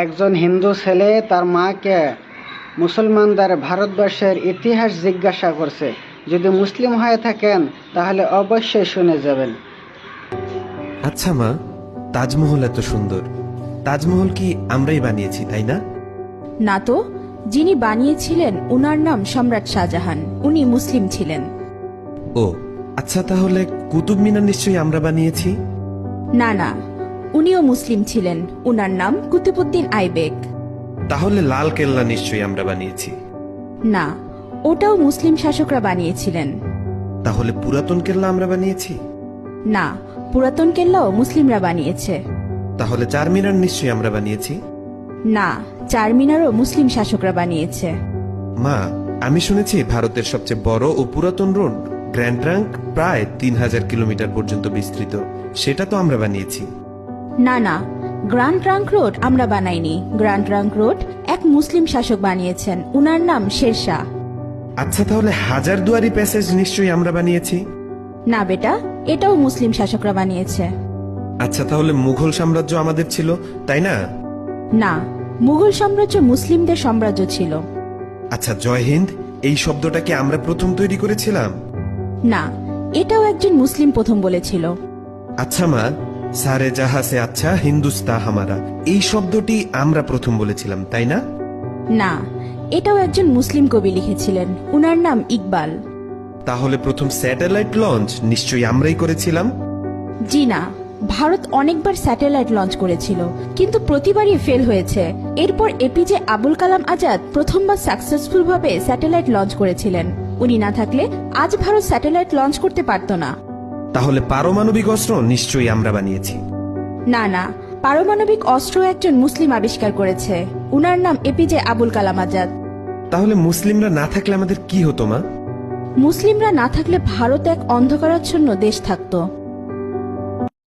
একজন হিন্দু ছেলে তার মাকে মুসলমানদের ভারতবর্ষের ইতিহাস জিজ্ঞাসা করছে। যদি মুসলিম হয়ে থাকেন তাহলে অবশ্যই শুনে যাবেন। আচ্ছা মা, তাজমহল এত সুন্দর, তাজমহল কি আমরাই বানিয়েছি, তাই না? না তো, যিনি বানিয়েছিলেন উনার নাম সম্রাট শাহজাহান, উনি মুসলিম ছিলেন। ও আচ্ছা, তাহলে কুতুব মিনার নিশ্চয়ই আমরা বানিয়েছি। না না, উনিও মুসলিম ছিলেন, উনার নাম কুতুবউদ্দিন আইবেক। তাহলে লাল কেল্লা নিশ্চয়ই আমরা বানিয়েছি। না, ওটাও মুসলিম শাসকরা বানিয়েছিলেন। তাহলে পুরাতন কেল্লা আমরা বানিয়েছি। না, পুরাতন কেল্লাও মুসলিমরা বানিয়েছে। তাহলে চারমিনার নিশ্চয়ই আমরা বানিয়েছি। না, চারমিনারও মুসলিম শাসকরা বানিয়েছে। মা, আমি শুনেছি ভারতের সবচেয়ে বড় ও পুরাতন রোড গ্র্যান্ড ট্রাঙ্ক প্রায় 3000 কিলোমিটার পর্যন্ত বিস্তৃত, সেটা তো আমরা বানিয়েছি। না না, গ্র্যান্ড ট্রাঙ্ক রোড আমরা বানাইনি। গ্র্যান্ড ট্রাঙ্ক রোড এক মুসলিম শাসক বানিয়েছেন, উনার নাম শেরশাহ। আচ্ছা, তাহলে হাজারদুয়ারি প্যাসেজ নিশ্চয়ই আমরা বানিয়েছি। না বেটা, এটাও মুসলিম শাসকরা বানিয়েছে। আচ্ছা, তাহলে মুঘল সাম্রাজ্য আমাদের ছিল, তাই না? না, মুঘল সাম্রাজ্য মুসলিমদের সাম্রাজ্য ছিল। আচ্ছা, জয় হিন্দ এই শব্দটা কি আমরা প্রথম তৈরি করেছিলাম? না, এটাও একজন মুসলিম প্রথম বলেছিল। আচ্ছা মা, সারে জাহা সে আচ্ছা হিন্দুস্তা হামারা এই শব্দটি আমরা প্রথম বলেছিলাম, তাই না? না, এটাও একজন মুসলিম কবি লিখেছিলেন, উনার নাম ইকবাল। তাহলে প্রথম স্যাটেলাইট লঞ্চ নিশ্চয়ই আমরাই করেছিলাম। জি না, ভারত অনেকবার স্যাটেলাইট লঞ্চ করেছিল, কিন্তু প্রতিবারই ফেল হয়েছে। এরপর এপিজে আবুল কালাম আজাদ প্রথমবার সাকসেসফুল ভাবে স্যাটেলাইট লঞ্চ করেছিলেন। উনি না থাকলে আজ ভারত স্যাটেলাইট লঞ্চ করতে পারত না। তাহলে পারমাণবিক অস্ত্র নিশ্চয়ই আমরা বানিয়েছি। না না, পারমাণবিক অস্ত্র একজন মুসলিম আবিষ্কার করেছে, উনার নাম এপিজে আবুল কালাম আজাদ। তাহলে মুসলিমরা না থাকলে আমাদের কি হতো মা? মুসলিমরা না থাকলে ভারত এক অন্ধকারাচ্ছন্ন দেশ থাকতো।